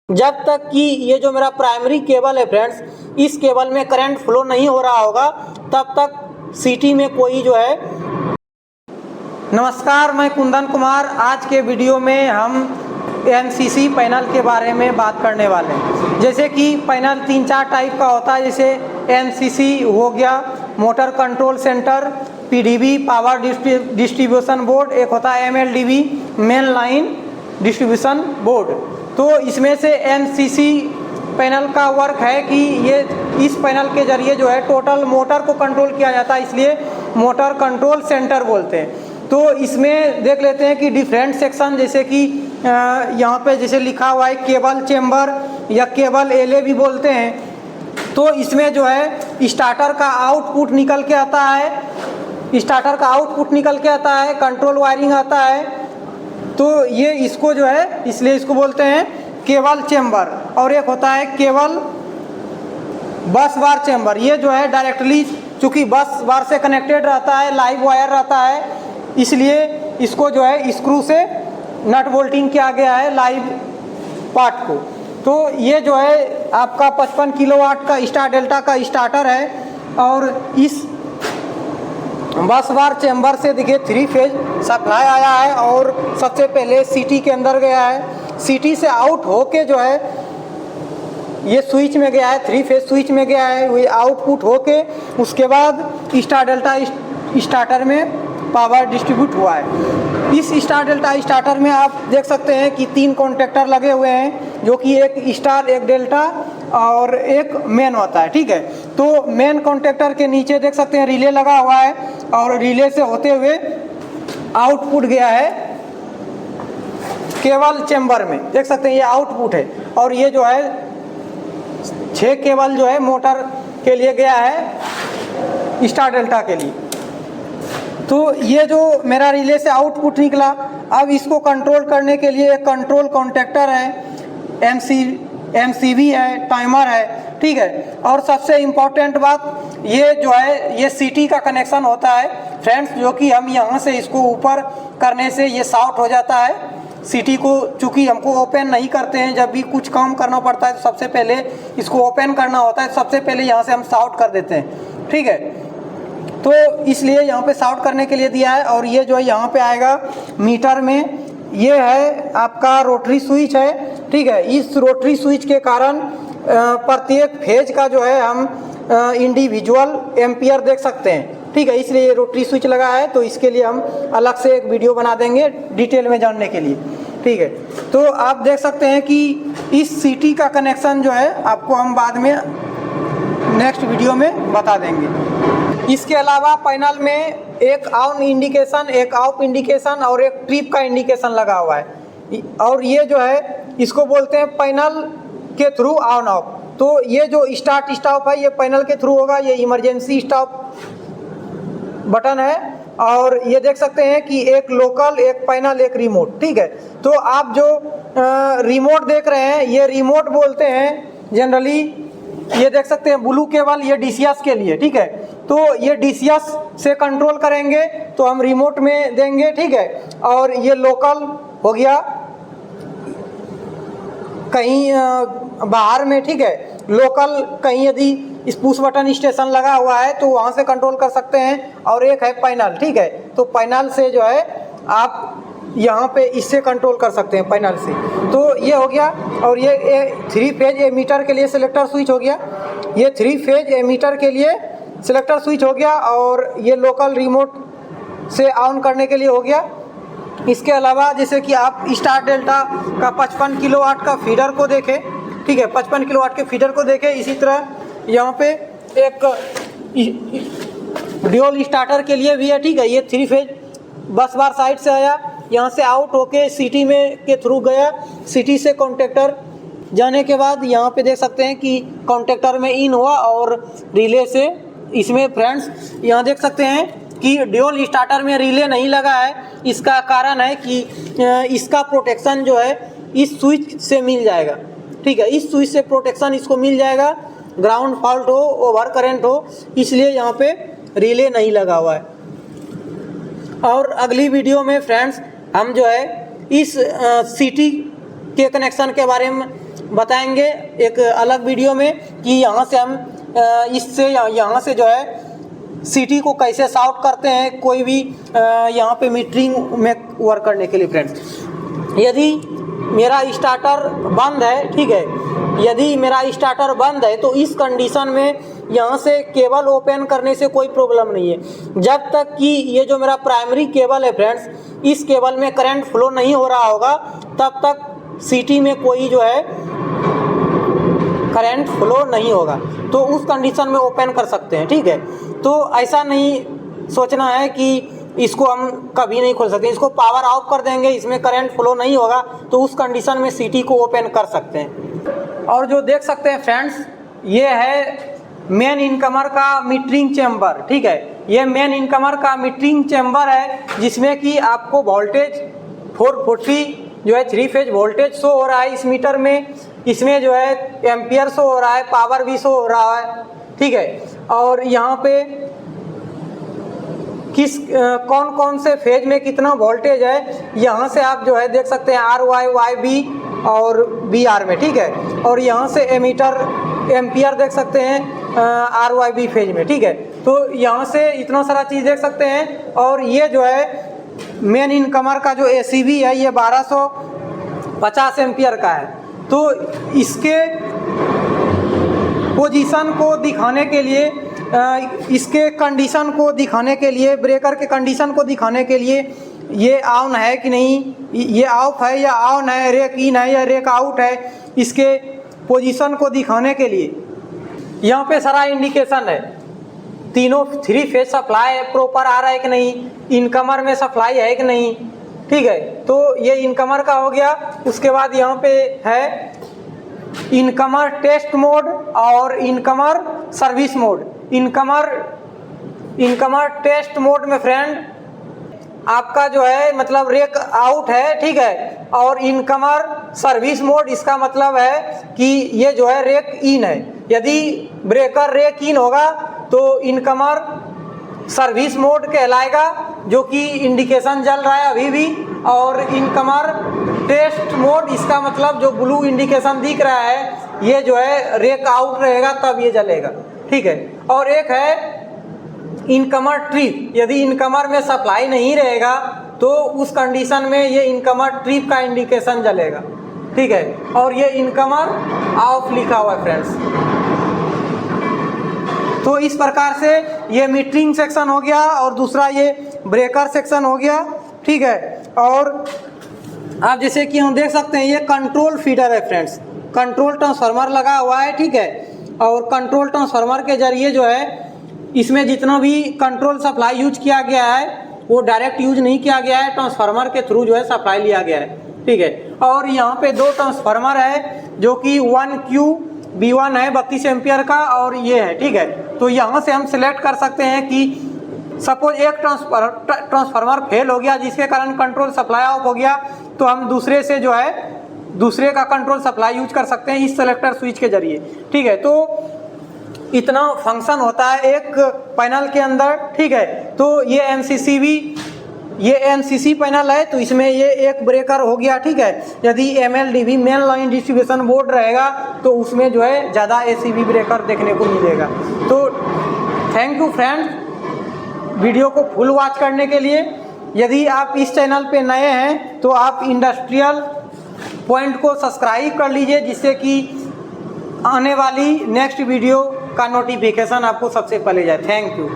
जब तक कि ये जो मेरा प्राइमरी केबल है फ्रेंड्स, इस केबल में करंट फ्लो नहीं हो रहा होगा तब तक सिटी में कोई जो है। नमस्कार, मैं कुंदन कुमार। आज के वीडियो में हम एमसीसी पैनल के बारे में बात करने वाले हैं। जैसे कि पैनल 3-4 टाइप का होता है, जैसे एमसीसी हो गया, motor control centre, PDB power distribution board, एक होता है एमएलडीबी मेन लाइन डिस्ट्रीब्यूशन बोर्ड। तो इसमें से एमसीसी पैनल का वर्क है कि ये इस पैनल के जरिए जो है टोटल मोटर को कंट्रोल किया जाता है, इसलिए मोटर कंट्रोल सेंटर बोलते हैं। तो इसमें देख लेते हैं कि डिफरेंट सेक्शन, जैसे कि यहाँ पे जैसे लिखा हुआ है केबल चेम्बर या केबल एले भी बोलते हैं। तो इसमें जो है स्टार्टर का आउटपुट निकल के आता है, कंट्रोल वायरिंग आता है। तो ये इसको जो है, इसलिए इसको बोलते हैं केबल चेम्बर। और एक होता है केबल बस बार चेम्बर। ये जो है डायरेक्टली, चूँकि बस बार से कनेक्टेड रहता है, लाइव वायर रहता है, इसलिए इसको जो है स्क्रू से नट बोल्टिंग किया गया है लाइव पार्ट को। तो ये जो है आपका 55 किलोवाट का स्टार डेल्टा का स्टार्टर है। और इस बस बार चेम्बर से देखिए 3 फेज सप्लाई आया है और सबसे पहले सीटी के अंदर गया है। सीटी से आउट होके जो है ये स्विच में गया है, 3 फेज स्विच में गया है। वही आउटपुट होके उसके बाद स्टार डेल्टा स्टार्टर में पावर डिस्ट्रीब्यूट हुआ है। इस स्टार डेल्टा स्टार्टर में आप देख सकते हैं कि 3 कॉन्टैक्टर लगे हुए हैं, जो कि एक स्टार, एक डेल्टा और एक मेन होता है। ठीक है, तो मेन कॉन्टैक्टर के नीचे देख सकते हैं रिले लगा हुआ है और रिले से होते हुए आउटपुट गया है केबल चेम्बर में। देख सकते हैं ये आउटपुट है। और ये जो है 6 केबल जो है मोटर के लिए गया है, स्टार डेल्टा के लिए। तो ये जो मेरा रिले से आउटपुट निकला, अब इसको कंट्रोल करने के लिए एक कंट्रोल कॉन्टैक्टर है, एमसीवी है, टाइमर है। ठीक है, और सबसे इम्पोर्टेंट बात ये जो है, ये सीटी का कनेक्शन होता है फ्रेंड्स, जो कि हम यहाँ से इसको ऊपर करने से ये शॉर्ट हो जाता है। सीटी को चूँकि हमको ओपन नहीं करते हैं, जब भी कुछ काम करना पड़ता है तो सबसे पहले इसको ओपन करना होता है, सबसे पहले यहाँ से हम शॉर्ट कर देते हैं। ठीक है, तो इसलिए यहाँ पे शॉर्ट करने के लिए दिया है। और ये जो है यहाँ पे आएगा मीटर में, ये है आपका रोटरी स्विच है। ठीक है, इस रोटरी स्विच के कारण प्रत्येक फेज का जो है हम इंडिविजुअल एम्पियर देख सकते हैं। ठीक है, इसलिए ये रोटरी स्विच लगा है, तो इसके लिए हम अलग से एक वीडियो बना देंगे डिटेल में जानने के लिए। ठीक है, तो आप देख सकते हैं कि इस सीटी का कनेक्शन जो है आपको हम बाद में नेक्स्ट वीडियो में बता देंगे। इसके अलावा पैनल में एक ऑन इंडिकेशन, एक ऑफ इंडिकेशन और एक ट्रिप का इंडिकेशन लगा हुआ है। और ये जो है इसको बोलते हैं पैनल के थ्रू ऑन ऑफ। तो ये जो स्टार्ट स्टॉप है ये पैनल के थ्रू होगा, ये इमरजेंसी स्टॉप बटन है। और ये देख सकते हैं कि एक लोकल, एक पैनल, एक रिमोट। ठीक है, तो आप जो रिमोट देख रहे हैं ये रिमोट बोलते हैं जनरली। ये देख सकते हैं ब्लू केबल, ये डीसीएस के लिए। ठीक है, तो ये डीसीएस से कंट्रोल करेंगे तो हम रिमोट में देंगे। ठीक है, और ये लोकल हो गया कहीं बाहर में। ठीक है, लोकल कहीं यदि इस पुश बटन स्टेशन लगा हुआ है तो वहाँ से कंट्रोल कर सकते हैं। और एक है पैनल। ठीक है, तो पैनल से जो है आप यहाँ पे इससे कंट्रोल कर सकते हैं पैनल से। तो ये हो गया। और ये 3 फेज एमीटर के लिए सिलेक्टर स्विच हो गया, ये 3 फेज एमीटर के लिए सिलेक्टर स्विच हो गया। और ये लोकल रिमोट से ऑन करने के लिए हो गया। इसके अलावा जैसे कि आप स्टार डेल्टा का 55 किलोवाट का फीडर को देखें। ठीक है, 55 किलोवाट के फीडर को देखें। इसी तरह यहाँ पे एक ड्यूल स्टार्टर के लिए भी है। ठीक है, ये 3 फेज बस बार साइड से आया, यहाँ से आउट होके सीटी में के थ्रू गया, सीटी से कॉन्टैक्टर जाने के बाद यहाँ पे देख सकते हैं कि कॉन्टैक्टर में इन हुआ और रिले से इसमें फ्रेंड्स यहाँ देख सकते हैं कि ड्यूल स्टार्टर में रिले नहीं लगा है। इसका कारण है कि इसका प्रोटेक्शन जो है इस स्विच से मिल जाएगा। ठीक है, इस स्विच से प्रोटेक्शन इसको मिल जाएगा, ग्राउंड फॉल्ट हो, ओवर करंट हो, इसलिए यहाँ पे रिले नहीं लगा हुआ है। और अगली वीडियो में फ्रेंड्स हम जो है इस सीटी के कनेक्शन के बारे में बताएंगे एक अलग वीडियो में कि यहाँ से हम यहाँ से जो है सीटी को कैसे सॉर्ट करते हैं कोई भी यहाँ पे मीटरिंग में वर्क करने के लिए। फ्रेंड्स, यदि मेरा स्टार्टर बंद है, ठीक है, यदि मेरा स्टार्टर बंद है तो इस कंडीशन में यहाँ से केबल ओपन करने से कोई प्रॉब्लम नहीं है। जब तक कि ये जो मेरा प्राइमरी केबल है फ्रेंड्स, इस केबल में करंट फ्लो नहीं हो रहा होगा, तब तक सीटी में कोई जो है करंट फ्लो नहीं होगा। तो उस कंडीशन में ओपन कर सकते हैं, ठीक है। तो ऐसा नहीं सोचना है कि इसको हम कभी नहीं खोल सकते, इसको पावर ऑफ कर देंगे, इसमें करंट फ्लो नहीं होगा, तो उस कंडीशन में सीटी को ओपन कर सकते हैं। और जो देख सकते हैं फ्रेंड्स, ये है मेन इनकमर का मीटरिंग चैम्बर, ठीक है। ये मेन इनकमर का मीटरिंग चैम्बर है जिसमें कि आपको वोल्टेज 440 जो है 3 फेज वोल्टेज शो हो रहा है इस मीटर में। इसमें जो है एम्पियर शो हो रहा है, पावर भी शो हो रहा है, ठीक है। और यहाँ पे कौन कौन से फेज में कितना वोल्टेज है यहाँ से आप जो है देख सकते हैं, RY, YB और BR में, ठीक है। और यहाँ से एमीटर एम्पियर देख सकते हैं RYB फेज में, ठीक है। तो यहाँ से इतना सारा चीज़ देख सकते हैं। और ये जो है मेन इनकमर का जो ACB है, ये 1250 एम्पियर का है। तो इसके पोजीशन को दिखाने के लिए, इसके कंडीशन को दिखाने के लिए, ब्रेकर के कंडीशन को दिखाने के लिए, ये ऑन है कि नहीं, ये ऑफ है या ऑन है, रेक इन है या रेक आउट है, इसके पोजीशन को दिखाने के लिए यहाँ पे सारा इंडिकेशन है। तीनों 3 फेज सप्लाई प्रॉपर आ रहा है कि नहीं, इनकमर में सप्लाई है कि नहीं, ठीक है। तो ये इनकमर का हो गया। उसके बाद यहाँ पे है इनकमर टेस्ट मोड और incomer service mode. Incomer test mode में फ्रेंड आपका जो है मतलब रेक आउट है, ठीक है। और इनकमर सर्विस मोड, इसका मतलब है कि ये जो है रेक इन है। यदि ब्रेकर रेक इन होगा तो इनकमर सर्विस मोड कहलाएगा, जो कि इंडिकेशन जल रहा है अभी भी। और इनकमर टेस्ट मोड, इसका मतलब जो ब्लू इंडिकेशन दिख रहा है, ये जो है रेक आउट रहेगा, तब ये जलेगा, ठीक है। और एक है इनकमर ट्रिप। यदि इनकमर में सप्लाई नहीं रहेगा तो उस कंडीशन में ये इनकमर ट्रिप का इंडिकेशन जलेगा, ठीक है। और ये इनकमर ऑफ लिखा हुआ है फ्रेंड्स। तो इस प्रकार से ये मीटरिंग सेक्शन हो गया और दूसरा ये ब्रेकर सेक्शन हो गया, ठीक है। और आप जैसे कि हम देख सकते हैं, ये कंट्रोल फीडर है फ्रेंड्स, कंट्रोल ट्रांसफार्मर लगा हुआ है, ठीक है। और कंट्रोल ट्रांसफार्मर के जरिए जो है इसमें जितना भी कंट्रोल सप्लाई यूज किया गया है वो डायरेक्ट यूज नहीं किया गया है, ट्रांसफार्मर के थ्रू जो है सप्लाई लिया गया है, ठीक है। और यहाँ पे 2 ट्रांसफार्मर है जो कि 1QB1 है 32 एम्पियर का, और ये है, ठीक है। तो यहाँ से हम सिलेक्ट कर सकते हैं कि सपोज एक ट्रांसफार्मर फेल हो गया जिसके कारण कंट्रोल सप्लाई ऑफ हो गया, तो हम दूसरे से जो है दूसरे का कंट्रोल सप्लाई यूज कर सकते हैं इस सेलेक्टर स्विच के जरिए, ठीक है। तो इतना फंक्शन होता है एक पैनल के अंदर, ठीक है। तो ये MCC पैनल है, तो इसमें ये एक ब्रेकर हो गया, ठीक है। यदि MLDB main line distribution board रहेगा तो उसमें जो है ज़्यादा ACB ब्रेकर देखने को मिलेगा। तो थैंक यू फ्रेंड्स वीडियो को फुल वॉच करने के लिए। यदि आप इस चैनल पे नए हैं तो आप इंडस्ट्रियल पॉइंट को सब्सक्राइब कर लीजिए, जिससे कि आने वाली नेक्स्ट वीडियो का नोटिफिकेशन आपको सबसे पहले जाए। Thank you.